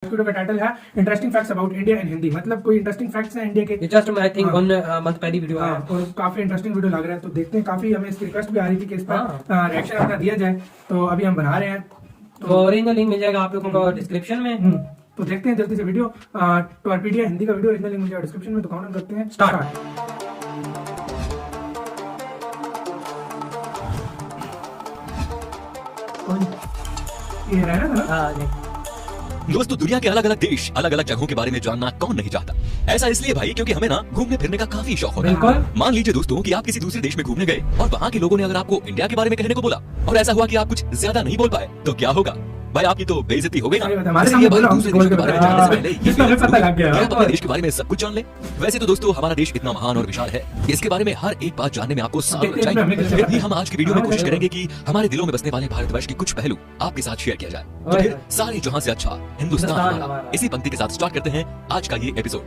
Video का title है interesting facts about India in Hindi. मतलब कोई इंटरेस्टिंग फैक्ट्स हैं इंडिया के। जस्ट आई थिंक 1 मंथ पहली वीडियो है और काफी इंटरेस्टिंग वीडियो लग रहा है, तो देखते हैं। काफी हमें इसकी रिक्वेस्ट भी आ रही थी कि इस पर रिएक्शन अपना दिया जाए, तो अभी हम बना रहे हैं। तो ओरिजिनल लिंक मिल जाएगा आप लोगों को डिस्क्रिप्शन में। तो देखते हैं जल्दी से वीडियो। टॉर्पीडिया हिंदी का वीडियो ओरिजिनल लिंक मिल जाएगा डिस्क्रिप्शन में, तो काउंट करते हैं स्टार्ट। ये रहा ना। हाँ दोस्तों, दुनिया के अलग अलग देश, अलग अलग जगहों के बारे में जानना कौन नहीं चाहता। ऐसा इसलिए भाई क्योंकि हमें ना घूमने फिरने का काफी शौक होता है। मान लीजिए दोस्तों कि आप किसी दूसरे देश में घूमने गए और वहाँ के लोगों ने अगर आपको इंडिया के बारे में कहने को बोला और ऐसा हुआ कि आप कुछ ज्यादा नहीं बोल पाए, तो क्या होगा भाई? आपकी तो बेइज्जती हो गई ना। इसलिए भाई दूसरे देशों के बारे में जानने से पहले ये आप अपने देश के बारे में सब कुछ जान ले। वैसे तो दोस्तों हमारा देश इतना महान और विशाल है, इसके बारे में हर एक बात जानने में आपको सालों लग जाएंगे। फिर भी हम आज की वीडियो में कोशिश करेंगे कि हमारे दिलों में बसने वाले भारतवर्ष के कुछ पहलू आपके साथ शेयर किया जाए। तो फिर सारे जहां से अच्छा हिंदुस्तान हमारा, इसी पंक्ति के साथ स्टार्ट करते हैं आज का ये एपिसोड।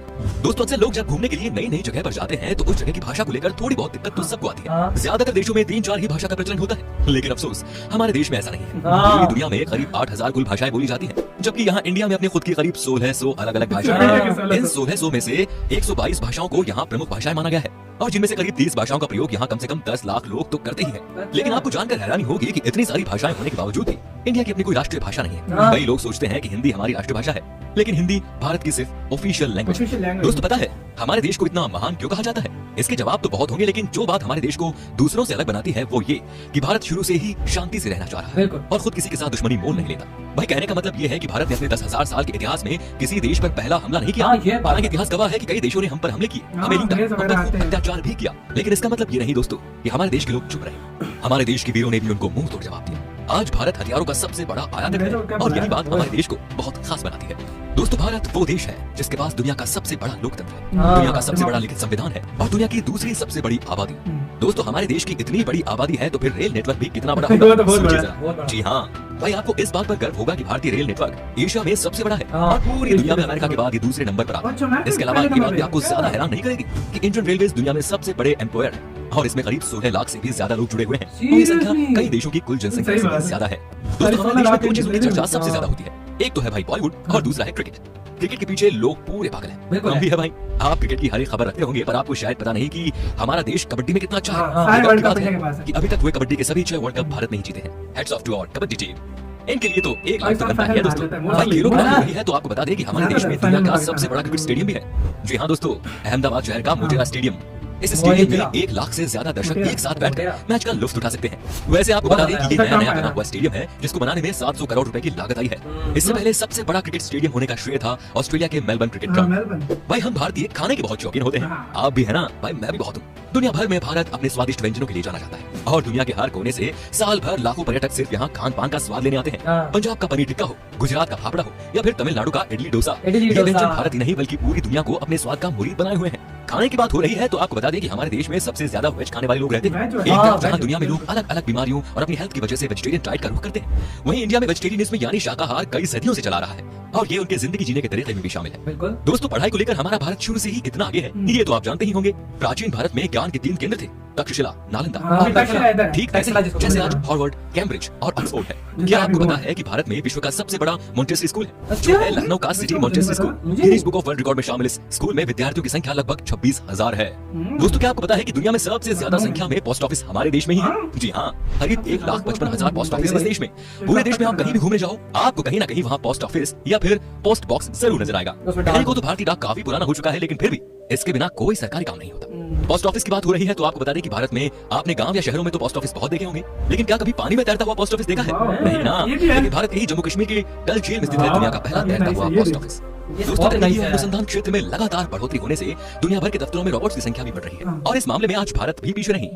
दोस्तों, अक्सर लोग जब घूमने के लिए नई नई जगह पर जाते हैं तो उस जगह की भाषा को लेकर थोड़ी बहुत दिक्कत तो सबको आती है। ज्यादातर देशों में 3-4 ही भाषा का प्रचलन होता है, लेकिन अफसोस हमारे देश में ऐसा नहीं है। पूरी दुनिया में करीब 8000 कुल भाषाएं बोली जाती हैं, जबकि यहाँ इंडिया में अपनी खुद की करीब 1600 अलग अलग भाषाएं हैं। इन 1600 में से 122 भाषाओं को यहाँ प्रमुख भाषाएं माना गया है, और जिनमें से करीब 30 भाषाओं का प्रयोग यहाँ कम से कम 10 लाख लोग तो करते ही हैं। लेकिन आपको जानकर हैरानी होगी कि इतनी सारी भाषाएं होने के बावजूद भी इंडिया की अपनी कोई राष्ट्रीय भाषा नहीं है। कई लोग सोचते हैं कि हिंदी हमारी राष्ट्रीय भाषा है, लेकिन हिंदी भारत की सिर्फ ऑफिशियल लैंग्वेज है। दोस्तों, पता है हमारे देश को इतना महान क्यों कहा जाता है? इसके जवाब तो बहुत होंगे, लेकिन जो बात हमारे देश को दूसरों से अलग बनाती है वो ये कि भारत शुरू से ही शांति से रहना चाह रहा है और खुद किसी के साथ दुश्मनी मोल नहीं लेता। भाई, कहने का मतलब ये है कि भारत ने अपने 10,000 साल के इतिहास में किसी देश पर पहला हमला नहीं किया। हालांकि इतिहास गवाह है कि कई देशों ने हम पर हमले किए, हमें लूटा, हम पर खूब अत्याचार भी किया, लेकिन इसका मतलब ये नहीं दोस्तों कि हमारे देश के लोग चुप रहे। हमारे देश के वीरों ने भी उनको मुंह तोड़ जवाब दिया। आज भारत हथियारों का सबसे बड़ा आयातक है, और यही बात हमारे देश को बहुत खास बनाती है। दोस्तों, भारत वो देश है जिसके पास दुनिया का सबसे बड़ा लोकतंत्र है, दुनिया का सबसे बड़ा लिखित संविधान है, और दुनिया की दूसरी सबसे बड़ी आबादी। दोस्तों, हमारे देश की इतनी बड़ी आबादी है तो फिर रेल नेटवर्क भी कितना बड़ा होगा? जी हाँ भाई, आपको इस बात पर गर्व होगा कि भारतीय रेल नेटवर्क एशिया में सबसे बड़ा है, और पूरी दुनिया में अमेरिका के बाद ये दूसरे नंबर पर आता है। इसके अलावा ये बात भी आपको ज्यादा हैरान नहीं करेगी कि इंडियन रेलवेज दुनिया में सबसे बड़े एम्प्लॉयर है, और इसमें करीब 16 लाख से भी ज्यादा लोग जुड़े हुए हैं, और ये संख्या कई देशों की कुल जनसंख्या से भी ज्यादा है। दोस्तों, हमारे देश में दो चीजों की चर्चा सबसे ज्यादा होती है, एक तो है भाई बॉलीवुड और दूसरा है क्रिकेट। क्रिकेट के पीछे लोग पूरे पागल हैं, हम भी है भाई। आप क्रिकेट की हर एक खबर रखते होंगे, पर आपको शायद पता नहीं कि हमारा देश कबड्डी में कितना अच्छा है। कि अभी तक हुए कबड्डी के सभी 6 वर्ल्ड कप भारत में ही जीते हैं। Hats off to our kabaddi team. इनके लिए तो 1 लाख तो बनता ही है दोस्तों। भाई, खेलों की बात हो रही है तो आपको बता दें कि हमारे देश में दुनिया का सबसे बड़ा क्रिकेट स्टेडियम भी है। जी हाँ दोस्तों, अहमदाबाद शहर का मोटेरा स्टेडियम। इस स्टेडियम में 1 लाख से ज्यादा दर्शक एक साथ बैठकर मैच का लुत्फ उठा सकते हैं। वैसे आपको बता दें कि ये नया बना हुआ स्टेडियम है, जिसको बनाने में 700 करोड़ रुपए की लागत आई है। इससे पहले सबसे बड़ा क्रिकेट स्टेडियम होने का श्रेय था ऑस्ट्रेलिया के मेलबर्न क्रिकेट ग्राउंड। भाई, हम भारतीय खाने के बहुत शौकीन होते हैं, आप भी है ना? भाई, मैं भी बहुत हूँ। दुनिया भर में भारत अपने स्वादिष्ट व्यंजनों के लिए जाना जाता है, और दुनिया के हर कोने से साल भर लाखों पर्यटक सिर्फ यहाँ खान पान का स्वाद लेने आते हैं। पंजाब का पनीर टिक्का हो, गुजरात का फाफड़ा हो, या फिर तमिलनाडु का इडली डोसा, ये व्यंजन भारत ही नहीं बल्कि पूरी दुनिया को अपने स्वाद का मुरीद बनाए हुए हैं। खाने की बात हो रही है तो आपको बता दें कि हमारे देश में सबसे ज्यादा वेज खाने वाले लोग रहते हैं। एक तरफ जहां दुनिया में लोग अलग अलग बीमारियों और अपनी हेल्थ की वजह से वेजिटेरियन डाइट का रुख करते हैं, वहीं इंडिया में वेजिटेरियनिज्म यानी शाकाहार कई सदियों से चला रहा है, और ये उनके जिंदगी जीने के तरीके में भी शामिल है। दोस्तों, पढ़ाई को लेकर हमारा भारत शुरू से ही कितना आगे है ये तो आप जानते ही होंगे। प्राचीन भारत में ज्ञान के 3 केंद्र थे, तक्षशिला, नालंदा, ठीक जैसे आज हार्वर्ड, कैम्ब्रिज और ऑक्सफोर्ड है। क्या आपको पता है कि भारत में विश्व का सबसे बड़ा मॉन्टेसरी स्कूल है, जो है लखनऊ का city Montessori school. Guinness book of world record में शामिल इस स्कूल में विद्यार्थियों की संख्या लगभग 26,000 है। दोस्तों, क्या आपको पता है कि दुनिया में सबसे ज्यादा संख्या में पोस्ट ऑफिस हमारे देश में ही है? जी हाँ, करीब 1,55,000 पोस्ट ऑफिस इस देश में। पूरे देश में आप कहीं भी घूमने जाओ, आपको कहीं ना कहीं वहाँ पोस्ट ऑफिस या फिर पोस्ट बॉक्स जरूर नजर आएगा। कहने को तो भारतीय डाक काफी पुराना हो चुका है, लेकिन फिर भी इसके बिना कोई सरकारी काम नहीं होता। पोस्ट ऑफिस की बात हो रही है तो आपको बता दें कि भारत में आपने गांव या शहरों में तो पोस्ट ऑफिस बहुत देखे होंगे, लेकिन क्या कभी पानी में तैरता हुआ पोस्ट ऑफिस देखा है? नहीं ना। लेकिन भारत के ही जम्मू कश्मीर के डल झील में स्थित है दुनिया का पहला तैरता हुआ पोस्ट ऑफिस। दोस्तों, अनुसंधान क्षेत्र में लगातार बढ़ोतरी होने से दुनिया भर के दफ्तरों में रोबोट्स की संख्या भी बढ़ रही है, और इस मामले में आज भारत भी पीछे नहीं।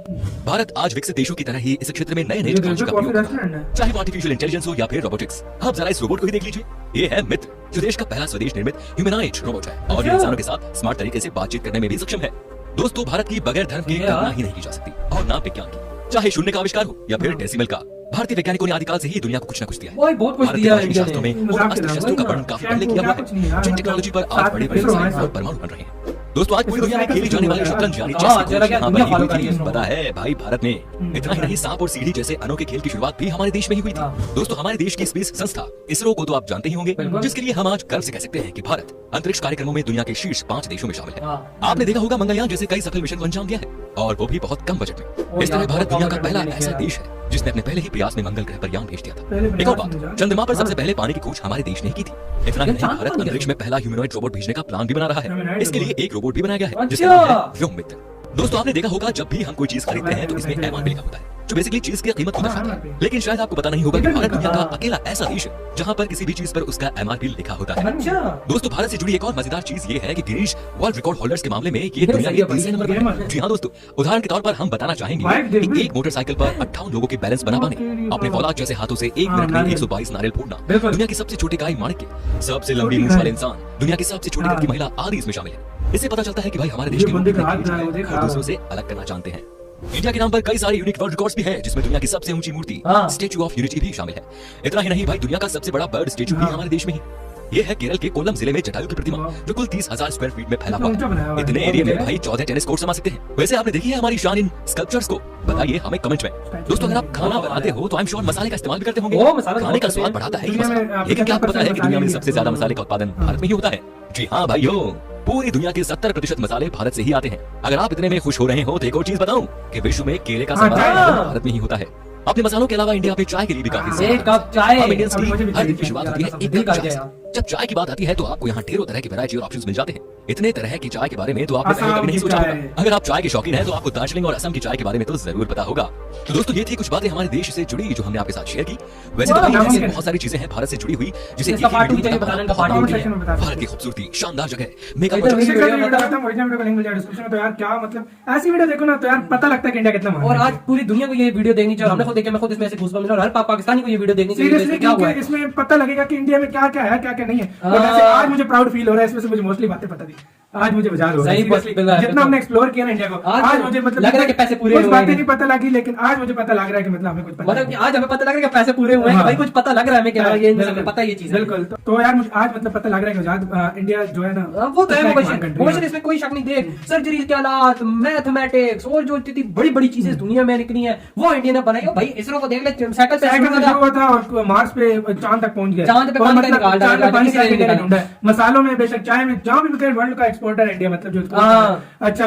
भारत आज विकसित देशों की तरह ही इस क्षेत्र में नए नए टेक्नोलॉजी का प्रयोग कर रहा है, चाहे वो आर्टिफिशियल इंटेलिजेंस हो या फिर रोबोटिक्स। आप जरा इस रोबोट को ही देख लीजिए, ये है मित्र, जो देश का पहला स्वदेश निर्मित ह्यूमनॉइड रोबोट है, और ये इंसानों के साथ स्मार्ट तरीके से बातचीत करने में भी सक्षम है। दोस्तों, भारत की बगैर धर्म की कल्पना ही नहीं की जा सकती, और ना विज्ञान की, चाहे शून्य का आविष्कार हो या फिर डेसिमल का। भारतीय वैज्ञानिकों ने आदिकाल से ही दुनिया को कुछ न कुछ दिया है। बहुत कुछ दिया है शास्त्रों में और अस्त्र शस्त्रों का वर्णन काफी पहले किया हुआ है, जिन टेक्नोलॉजी पर आज बड़े बड़े मिसाइल और परमाणु बन रहे हैं। दोस्तों आज पूरी दुनिया में खेली जाने वाली शतरंज यानी चेस हाँ, की जरा खोज क्या यहाँ दुनिया पर ही follow हुई कर रही थी। है पता है भाई भारत में इतना ही नहीं सांप और सीढ़ी जैसे अनोखे खेल की शुरुआत भी हमारे देश में ही हुई थी। दोस्तों हमारे देश की स्पेस संस्था इसरो को तो आप जानते ही होंगे, जिसके लिए हम आज गर्व से कह सकते हैं कि भारत अंतरिक्ष कार्यक्रमों में दुनिया के शीर्ष 5 देशों में शामिल है। आपने देखा होगा मंगलयान जैसे कई सफल मिशन को अंजाम दिया है, और वो भी बहुत कम बजट में। इस तरह भारत दुनिया का पहला ऐसा देश है जिसने अपने पहले ही प्रयास में मंगल ग्रह पर यान भेज दिया था। एक और बात, चंद्रमा पर सबसे पहले पानी की खोज हमारे देश ने की थी। इतना ही नहीं, भारत अंतरिक्ष में पहला ह्यूमनॉइड रोबोट भेजने का प्लान भी बना रहा है। इसके लिए एक रोबोट भी बनाया गया है जिसका नाम है व्योम मित्र। दोस्तों आपने देखा होगा जब भी हम कोई चीज खरीदते हैं तो इसमें एमआरपी लिखा होता है, जो बेसिकली चीज की कीमत को दर्शाता है। लेकिन शायद आपको पता नहीं होगा कि भारत दुनिया का अकेला ऐसा देश है जहां पर किसी भी चीज पर उसका एमआरपी लिखा होता है। दोस्तों भारत से जुड़ी एक और मजेदार चीज ये है कि गिनीज वर्ल्ड रिकॉर्ड होल्डर्स के मामले में ये दुनिया के तीसरे नंबर पर है। जी हाँ दोस्तों, उदाहरण के तौर पर हम बताना चाहेंगे कि एक मोटरसाइकिल पर 58 लोगों के बैलेंस बना पाने, अपने फौलाद जैसे हाथों से 1 मिनट में 122 नारियल फोड़ना, दुनिया की सबसे छोटे गाय माणिक्य, सबसे लंबी मूंछ वाले इंसान, दुनिया की सबसे छोटी कद की महिला आदि इसमें शामिल है। इससे पता चलता है कि भाई हमारे देश के लोग हर दूसरों से अलग करना जानते हैं। इंडिया के नाम पर कई सारे यूनिक वर्ल्ड रिकॉर्ड्स भी हैं, जिसमें दुनिया की सबसे ऊंची मूर्ति स्टैच्यू ऑफ यूनिटी भी शामिल है। इतना ही नहीं भाई, दुनिया का सबसे बड़ा बर्ड स्टैच्यू भी हमारे देश में ही। ये है केरल के कोल्लम जिले में जटायु की प्रतिमा, जो कुल 30,000 स्क्वायर फीट में फैला हुआ है। इतने एरिया में भाई 14 टेनिस कोर्ट समा सकते हैं। वैसे आपने देखी है हमारी शान इन स्कल्पचर्स को? बताइए हमें कमेंट में। दोस्तों अगर आप खाना बनाते हो तो आई एम श्योर मसाले का इस्तेमाल भी करते होंगे। खाने का स्वाद बढ़ाता है ये मसाला। लेकिन क्या आपको पता है कि दुनिया में सबसे ज्यादा मसाले का उत्पादन भारत में ही होता है? जी हाँ भाइयों, पूरी दुनिया के 70% मसाले भारत से ही आते हैं। अगर आप इतने में खुश हो रहे हो तो एक और चीज बताऊं कि विश्व में केले का सबसे भारत में ही होता है। अपने मसालों के अलावा इंडिया पे चाय के लिए भी काफी एक कप चाय हर दिन की शुरुआत होती है एक कप चाय से। जब चाय की बात आती है तो आपको यहाँ ढेरों तरह की वैरायटी और ऑप्शंस मिल जाते हैं। इतने तरह की चाय के बारे में तो आपने पहले कभी नहीं सोचा होगा। अगर आप चाय के शौकीन हैं तो आपको दार्जिलिंग और असम की चाय के बारे में तो जरूर पता होगा। तो दोस्तों ये थी कुछ बातें हमारे देश से जुड़ी जो हमने आपके साथ शेयर की। वैसे तो ऐसी बहुत सारी चीजें हैं भारत से जुड़ी हुई जिसे भारत की खूबसूरती, शानदार जगह, मेकअप। तो यार क्या मतलब ऐसी वीडियो देखो ना तो यार पता लगता है कि इंडिया कितना महान है। और आज पूरी दुनिया को ये वीडियो देखनी चाहिए। हमने खुद देखे, मैं खुद इसमें ऐसे घुसपा मिला और हर पाकिस्तानी को ये वीडियो देखनी चाहिए। सीरियसली क्या हुआ है इसमें पता लगेगा कि इंडिया में क्या क्या है क्या क्या नहीं है। और वैसे आज मुझे प्राउड फील हो रहा है, इसमें से मुझे मोस्टली बातें पता थी। आज मुझे मजा हो रहा है जितना हमने एक्सप्लोर किया ना इंडिया को। आज मुझे मतलब लग रहा है कि पैसे पूरे कुछ हुए बातें हैं। नहीं पता लगी, लेकिन आज मुझे पता लग रहा है कि मतलब हमें कुछ पता मतलब कि आज हमें पता लग रहा है कि पैसे पूरे हुए हैं। भाई कुछ पता लग रहा है हमें, क्या ये हमें पता है ये चीज। बिल्कुल। तो यार मुझे आज मतलब पता लग रहा है कि आजाद इंडिया जो है ना वो तो है मोबाइल, इसमें कोई शक नहीं। देख सर्जरी के हालात, मैथमेटिक्स और जो इतनी बड़ी बड़ी चीजें दुनिया में निकली है वो इंडिया ने बनाई। भाई इसरो को देख ले, साइकिल से शुरू हुआ था और मार्स पे चांद तक पहुंच गया। चांद पे पानी का निकाल ढूंढा है। मसालों में बेशक चाय में जहाँ भी वर्ल्ड का एक्सपोर्टर इंडिया मतलब जो अच्छा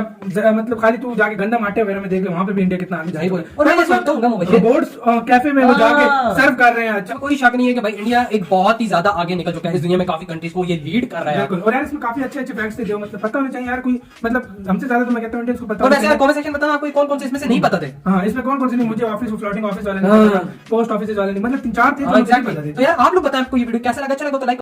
मतलब खाली तू जाके गंदा आटे वगैरह में देख वहाँ पे भी इंडिया कितना आगे जाएगा। और मैं सोचता हूँ रोबोट्स कैफे में वो जाके सर्व कर रहे हैं। अच्छा कोई शक नहीं है कि भाई इंडिया एक बहुत ही ज्यादा आगे निकल चुका है इस दुनिया में, काफी कंट्रीज को ये लीड कर रहा है। बिल्कुल। और यार इसमें काफी अच्छे अच्छे फैक्ट्स थे जो मतलब पता होने चाहिए यार। कोई मतलब हमसे ज्यादा तो मैं कहता हूँ इंडियंस को पता और वैसे यार कमेंट सेक्शन बताना आपको कौन कौन से इसमें से नहीं पता थे। हाँ इसमें कौन कौन से नहीं, मुझे ऑफिस फ्लोटिंग ऑफिस वाले नहीं, पोस्ट ऑफिस वाले नहीं, मतलब 3-4 थे तो मुझे पता थे। तो यार आप लोग बताएं आपको ये वीडियो कैसा लगा। चलो तो लाइक